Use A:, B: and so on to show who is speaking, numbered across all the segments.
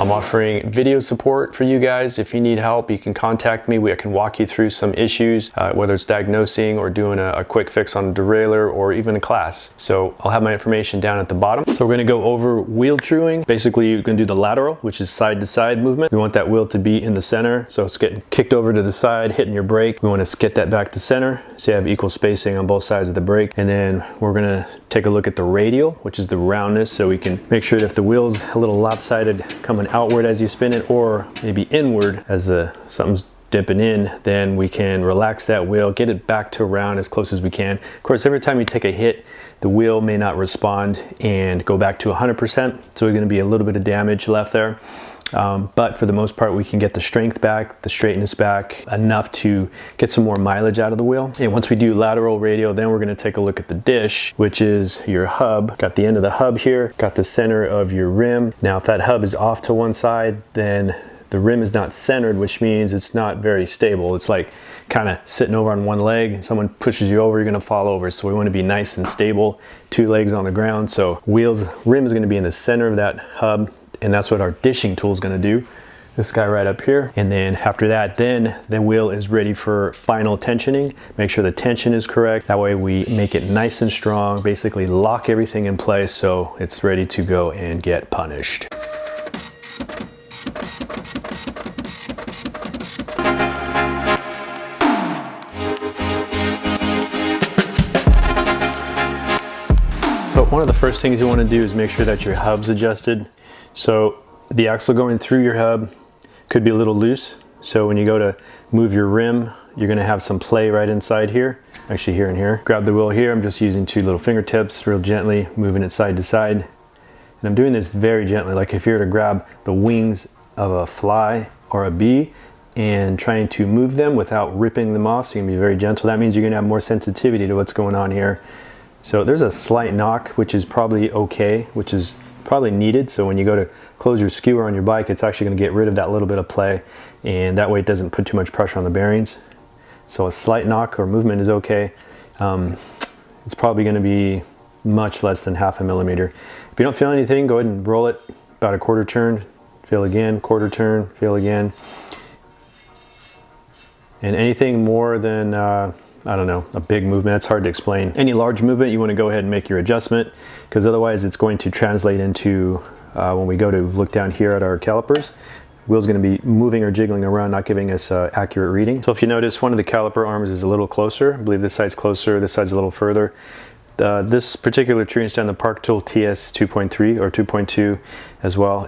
A: I'm offering video support for you guys. If you need help, you can contact me. I can walk you through some issues, whether it's diagnosing or doing a quick fix on a derailleur or even a class. So I'll have my information down at the bottom. So we're gonna go over wheel truing. Basically, you're gonna do the lateral, which is side to side movement. We want that wheel to be in the center. So it's getting kicked over to the side, hitting your brake. We wanna get that back to center so you have equal spacing on both sides of the brake. And then we're gonna take a look at the radial, which is the roundness, so we can make sure that if the wheel's a little lopsided coming outward as you spin it, or maybe inward as something's dipping in, then we can relax that wheel, get it back to round as close as we can. Of course, every time you take a hit, the wheel may not respond and go back to 100%, so we're gonna be a little bit of damage left there. But for the most part, we can get the strength back, the straightness back, enough to get some more mileage out of the wheel. And once we do lateral radial, then we're gonna take a look at the dish, which is your hub. Got the end of the hub here, got the center of your rim. Now, if that hub is off to one side, then the rim is not centered, which means it's not very stable. It's like kind of sitting over on one leg, and someone pushes you over, you're gonna fall over. So we wanna be nice and stable, two legs on the ground. So rim is gonna be in the center of that hub, and that's what our dishing tool is gonna do. This guy right up here. And then after that, then the wheel is ready for final tensioning. Make sure the tension is correct. That way we make it nice and strong, basically lock everything in place so it's ready to go and get punished. So one of the first things you want to do is make sure that your hub's adjusted. So the axle going through your hub could be a little loose. So when you go to move your rim, you're going to have some play right inside here. Actually here and here. Grab the wheel here. I'm just using two little fingertips real gently, moving it side to side. And I'm doing this very gently, like if you were to grab the wings of a fly or a bee and trying to move them without ripping them off. So you can be very gentle. That means you're going to have more sensitivity to what's going on here. So there's a slight knock, which is probably okay, which is probably needed. So when you go to close your skewer on your bike, it's actually going to get rid of that little bit of play, and that way it doesn't put too much pressure on the bearings. So a slight knock or movement is okay. It's probably going to be much less than 0.5 millimeter. If you don't feel anything, go ahead and roll it about a quarter turn, feel again, quarter turn, feel again. And anything more than I don't know, a big movement, it's hard to explain. Any large movement, you want to go ahead and make your adjustment, because otherwise it's going to translate into, when we go to look down here at our calipers, the wheel's going to be moving or jiggling around, not giving us accurate reading. So if you notice, one of the caliper arms is a little closer. I believe this side's closer, this side's a little further. This particular tuning stand, the Park Tool TS 2.3 or 2.2 as well,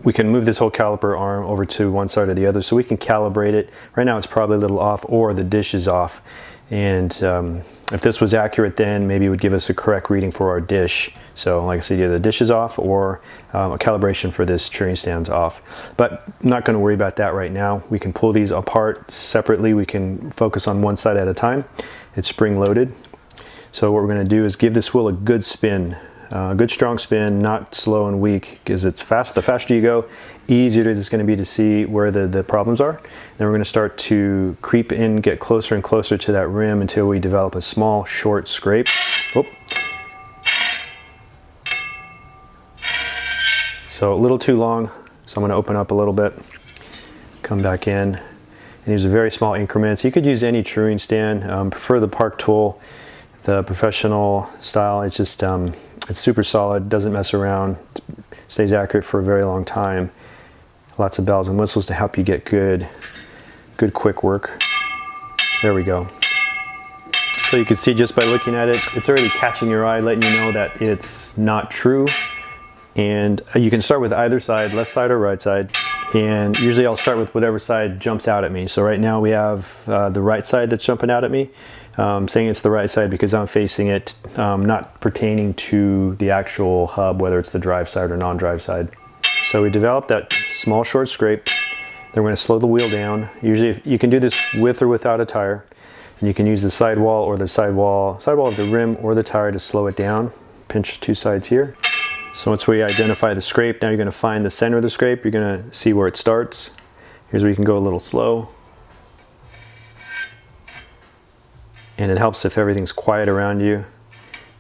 A: we can move this whole caliper arm over to one side or the other, so we can calibrate it. Right now it's probably a little off, or the dish is off. And if this was accurate, then maybe it would give us a correct reading for our dish. So like I said, either the dish is off or a calibration for this tuning stand's off. But I'm not going to worry about that right now. We can pull these apart separately. We can focus on one side at a time. It's spring loaded. So what we're going to do is give this wheel a good spin. Good strong spin, not slow and weak, because it's fast. The faster you go, easier it is going to be to see where the problems are. Then we're going to start to creep in, get closer and closer to that rim until we develop a small, short scrape. Oh. So a little too long, so I'm going to open up a little bit, come back in, and use a very small increments. You could use any truing stand. Prefer the Park Tool, the professional style. It's just it's super solid, doesn't mess around, stays accurate for a very long time. Lots of bells and whistles to help you get good quick work. There we go. So you can see just by looking at it, it's already catching your eye, letting you know that it's not true. And you can start with either side, left side or right side. And usually I'll start with whatever side jumps out at me. So right now we have the right side that's jumping out at me. Saying it's the right side because I'm facing it, not pertaining to the actual hub, whether it's the drive side or non-drive side. So we developed that small short scrape. Then we're going to slow the wheel down. Usually you can do this with or without a tire. And you can use the sidewall or the sidewall of the rim or the tire to slow it down. Pinch two sides here. So once we identify the scrape, now you're going to find the center of the scrape. You're going to see where it starts. Here's where you can go a little slow. And it helps if everything's quiet around you.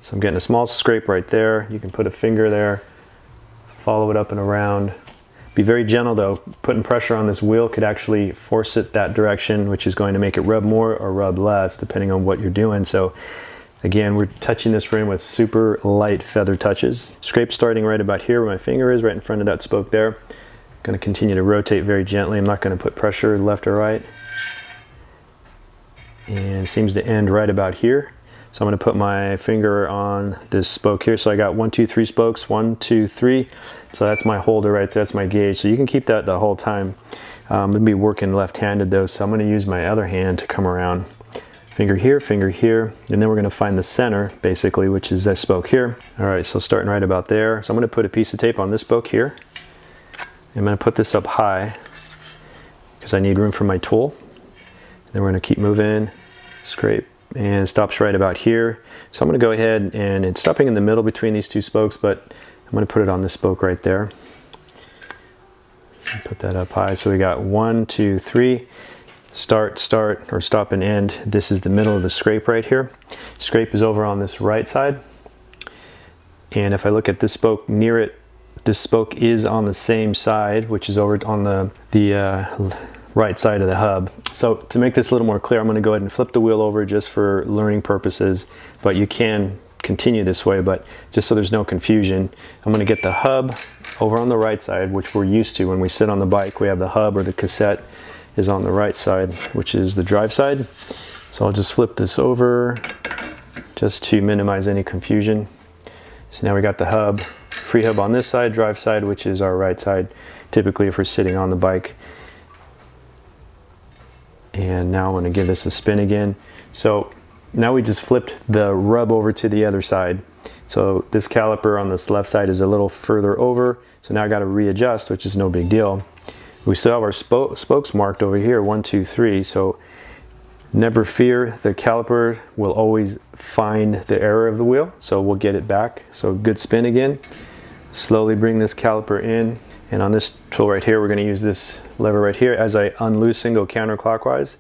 A: So I'm getting a small scrape right there. You can put a finger there, follow it up and around. Be very gentle though. Putting pressure on this wheel could actually force it that direction, which is going to make it rub more or rub less depending on what you're doing. So again, we're touching this rim with super light feather touches. Scrape starting right about here where my finger is, right in front of that spoke there. Going to continue to rotate very gently. I'm not going to put pressure left or right. And it seems to end right about here. So I'm going to put my finger on this spoke here. So I got 1, 2, 3 spokes, 1, 2, 3. So that's my holder right there, that's my gauge. So you can keep that the whole time. I'm going to be working left-handed though, so I'm going to use my other hand to come around. Finger here, and then we're going to find the center basically, which is that spoke here. All right, so starting right about there. So I'm going to put a piece of tape on this spoke here. I'm going to put this up high because I need room for my tool. Then we're going to keep moving, scrape, and it stops right about here. So I'm going to go ahead, and it's stopping in the middle between these two spokes, but I'm going to put it on this spoke right there. Put that up high. So we got 1, 2, 3. Start, or stop and end. This is the middle of the scrape right here. Scrape is over on this right side. And if I look at this spoke near it, this spoke is on the same side, which is over on the right side of the hub. So to make this a little more clear, I'm going to go ahead and flip the wheel over just for learning purposes, but you can continue this way, but just so there's no confusion, I'm going to get the hub over on the right side, which we're used to when we sit on the bike. We have the hub, or the cassette is on the right side, which is the drive side. So I'll just flip this over just to minimize any confusion. So now we got the hub, free hub on this side, drive side, which is our right side, typically if we're sitting on the bike. And now I'm going to give this a spin again. So now we just flipped the rub over to the other side. So this caliper on this left side is a little further over. So now I got to readjust, which is no big deal. We still have our spokes marked over here, 1, 2, 3. So never fear, the caliper will always find the error of the wheel. So we'll get it back. So good spin again. Slowly bring this caliper in. And on this tool right here, we're going to use this lever right here. As I unloose and go counterclockwise,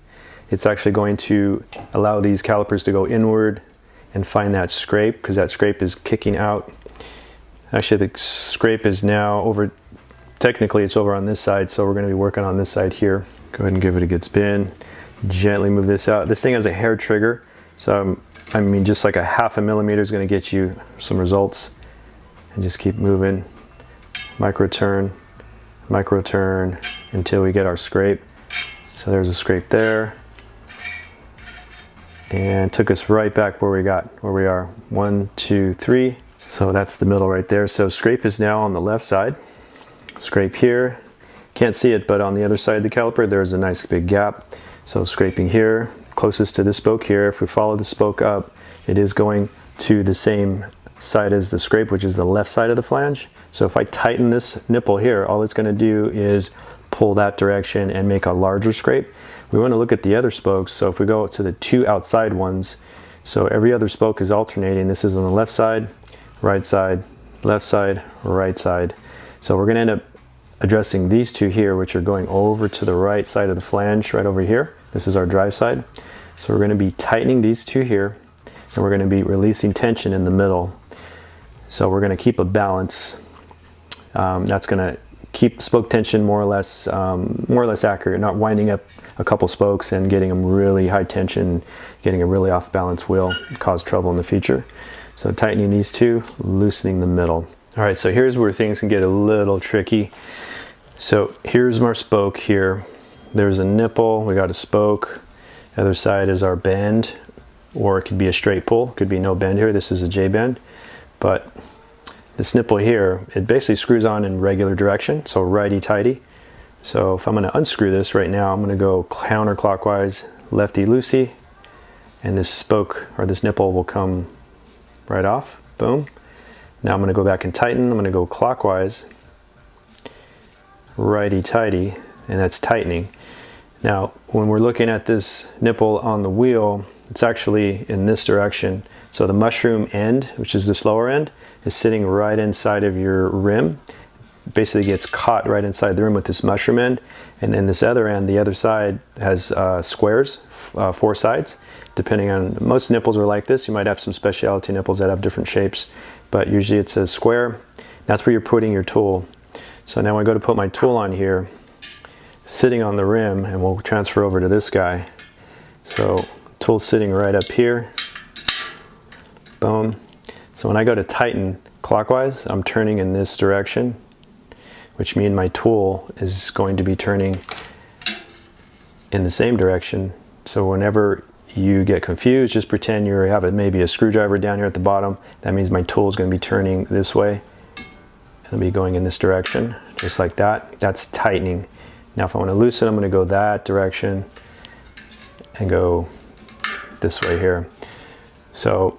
A: it's actually going to allow these calipers to go inward and find that scrape, because that scrape is kicking out. Actually, the scrape is now over, technically it's over on this side, so we're going to be working on this side here. Go ahead and give it a good spin. Gently move this out. This thing has a hair trigger, so I mean just like a 0.5 millimeter is going to get you some results. And just keep moving. Micro turn until we get our scrape. So there's a scrape there. And took us right back where we are. 1, 2, 3. So that's the middle right there. So scrape is now on the left side. Scrape here. Can't see it, but on the other side of the caliper, there's a nice big gap. So scraping here, closest to the spoke here. If we follow the spoke up, it is going to the same side as the scrape, which is the left side of the flange. So if I tighten this nipple here, all it's going to do is pull that direction and make a larger scrape. We want to look at the other spokes. So if we go to the 2 outside ones, so every other spoke is alternating. This is on the left side, right side, left side, right side. So we're going to end up addressing these 2 here, which are going over to the right side of the flange, right over here. This is our drive side. So we're going to be tightening these 2 here, and we're going to be releasing tension in the middle. So we're going to keep a balance. That's going to keep spoke tension more or less accurate, not winding up a couple spokes and getting them really high tension, getting a really off balance wheel, cause trouble in the future. So tightening these 2, loosening the middle. All right, so here's where things can get a little tricky. So here's our spoke here. There's a nipple, we got a spoke. The other side is our bend, or it could be a straight pull, could be no bend here. This is a J bend. But this nipple here, it basically screws on in regular direction, so righty-tighty. So if I'm going to unscrew this right now, I'm going to go counterclockwise, lefty-loosey, and this spoke, or this nipple, will come right off. Boom. Now I'm going to go back and tighten. I'm going to go clockwise, righty-tighty, and that's tightening. Now, when we're looking at this nipple on the wheel, it's actually in this direction. So the mushroom end, which is this lower end, is sitting right inside of your rim. Basically gets caught right inside the rim with this mushroom end. And then this other end, the other side, has squares, 4 sides. Depending on, most nipples are like this. You might have some specialty nipples that have different shapes, but usually it's a square. That's where you're putting your tool. So now I go to put my tool on here, sitting on the rim, and we'll transfer over to this guy. So tool's sitting right up here. Boom. So when I go to tighten clockwise, I'm turning in this direction, which means my tool is going to be turning in the same direction. So whenever you get confused, just pretend you have maybe a screwdriver down here at the bottom. That means my tool is going to be turning this way. It'll be going in this direction, just like that. That's tightening. Now if I want to loosen, I'm going to go that direction and go this way here. So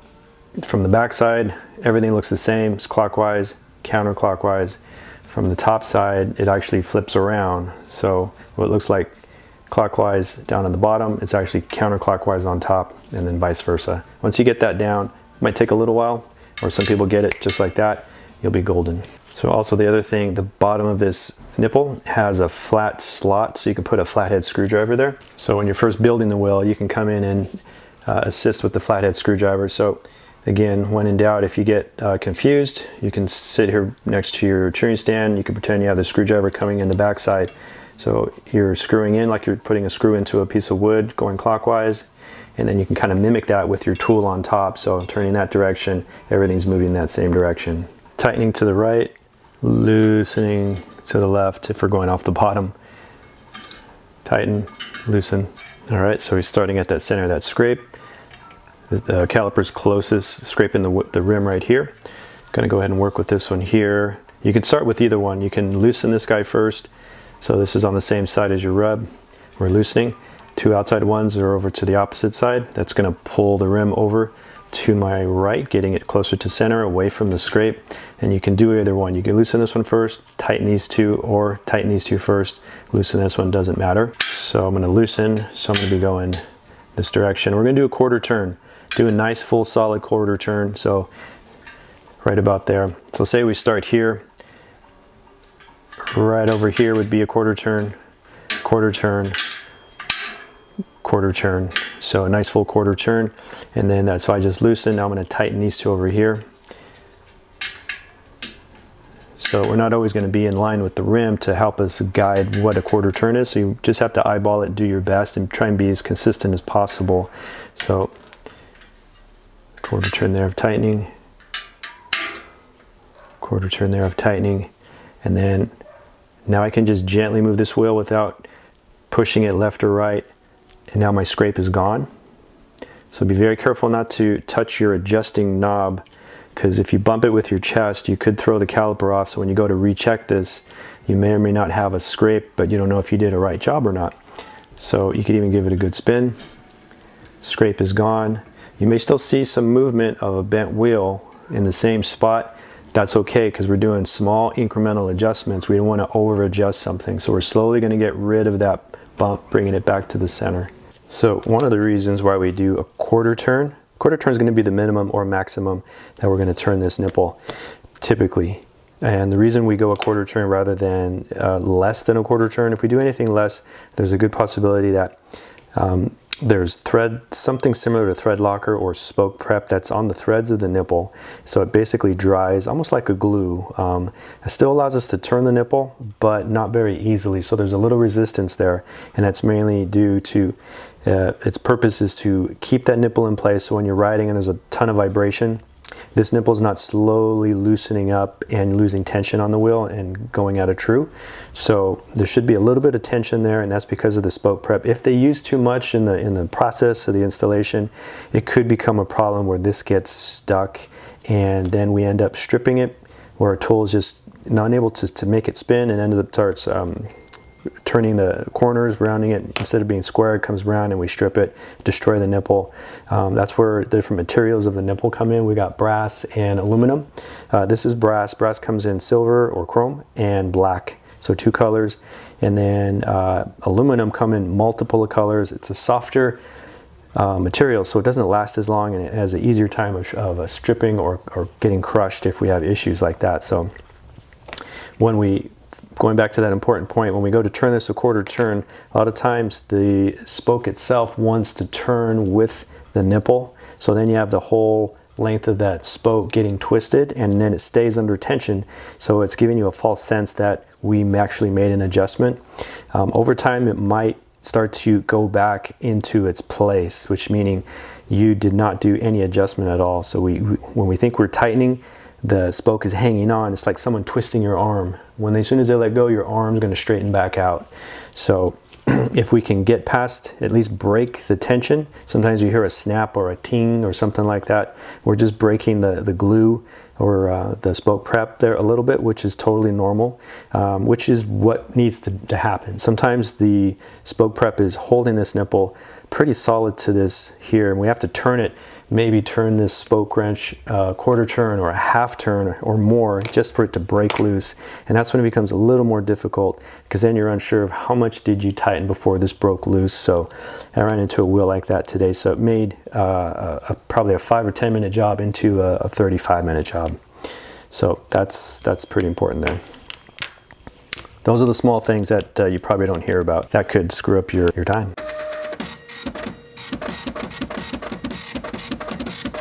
A: from the back side, everything looks the same. It's clockwise, counterclockwise. From the top side, it actually flips around. So what looks like clockwise down at the bottom, it's actually counterclockwise on top, and then vice versa. Once you get that down, it might take a little while, or some people get it just like that, you'll be golden. So also the other thing, the bottom of this nipple has a flat slot, so you can put a flathead screwdriver there. So when you're first building the wheel, you can come in and assist with the flathead screwdriver. So again, when in doubt, if you get confused, you can sit here next to your tuning stand. You can pretend you have the screwdriver coming in the backside. So you're screwing in like you're putting a screw into a piece of wood, going clockwise, and then you can kind of mimic that with your tool on top. So turning that direction, everything's moving in that same direction. Tightening to the right, loosening to the left if we're going off the bottom. Tighten, loosen. All right, so we're starting at that center of that scrape. The caliper's closest, scraping the rim right here. Gonna go ahead and work with this one here. You can start with either one. You can loosen this guy first. So this is on the same side as your rub. We're loosening. Two outside ones are over to the opposite side. That's gonna pull the rim over to my right, getting it closer to center, away from the scrape. And you can do either one. You can loosen this one first, tighten these two, or tighten these two first. Loosen this one, doesn't matter. So I'm gonna loosen, so I'm gonna be going this direction. We're gonna do a quarter turn. Do a nice full solid quarter turn, so right about there. So say we start here, right over here would be a quarter turn, quarter turn, quarter turn. So a nice full quarter turn, and then that's why I just loosened. Now I'm going to tighten these two over here. So we're not always going to be in line with the rim to help us guide what a quarter turn is, so you just have to eyeball it, do your best, and try and be as consistent as possible. So quarter turn there of tightening, quarter turn there of tightening, and then now I can just gently move this wheel without pushing it left or right, and now my scrape is gone. So be very careful not to touch your adjusting knob, because if you bump it with your chest, you could throw the caliper off. So when you go to recheck this, you may or may not have a scrape, but you don't know if you did a right job or not. So you could even give it a good spin. Scrape is gone. You may still see some movement of a bent wheel in the same spot. That's okay, because we're doing small incremental adjustments. We don't want to over adjust something. So we're slowly going to get rid of that bump, bringing it back to the center. So one of the reasons why we do a quarter turn is going to be the minimum or maximum that we're going to turn this nipple typically. And the reason we go a quarter turn rather than less than a quarter turn, if we do anything less, there's a good possibility that there's something similar to thread locker or spoke prep that's on the threads of the nipple. So it basically dries almost like a glue. It still allows us to turn the nipple, but not very easily. So there's a little resistance there, and that's mainly due to its purpose is to keep that nipple in place. So when you're riding and there's a ton of vibration, this nipple is not slowly loosening up and losing tension on the wheel and going out of true. So there should be a little bit of tension there, and that's because of the spoke prep. If they use too much in the process of the installation, it could become a problem where this gets stuck, and then we end up stripping it, where our tool is just not able to make it spin, and ends up starts turning the corners, rounding it. Instead of being square, it comes round, and we strip it, destroy the nipple. That's where the different materials of the nipple come in. We got brass and aluminum. This is brass. Brass comes in silver or chrome and black, so two colors. And then aluminum come in multiple colors. It's a softer material, so it doesn't last as long, and it has an easier time of stripping or getting crushed if we have issues like that. So going back to that important point, when we go to turn this a quarter turn, a lot of times the spoke itself wants to turn with the nipple. So then you have the whole length of that spoke getting twisted, and then it stays under tension, so it's giving you a false sense that we actually made an adjustment. Over time it might start to go back into its place, which meaning you did not do any adjustment at all. So when we think we're tightening, the spoke is hanging on. It's like someone twisting your arm. As soon as they let go, your arm's going to straighten back out. So if we can get past, at least break the tension. Sometimes you hear a snap or a ting or something like that. We're just breaking the glue or the spoke prep there a little bit, which is totally normal, which is what needs to happen. Sometimes the spoke prep is holding this nipple pretty solid to this here, and we have to turn it, maybe turn this spoke wrench a quarter turn or a half turn or more just for it to break loose. And that's when it becomes a little more difficult, because then you're unsure of how much did you tighten before this broke loose. So I ran into a wheel like that today, so it made probably a 5 or 10 minute job into a 35-minute job. So that's pretty important there. Those are the small things that you probably don't hear about that could screw up your time.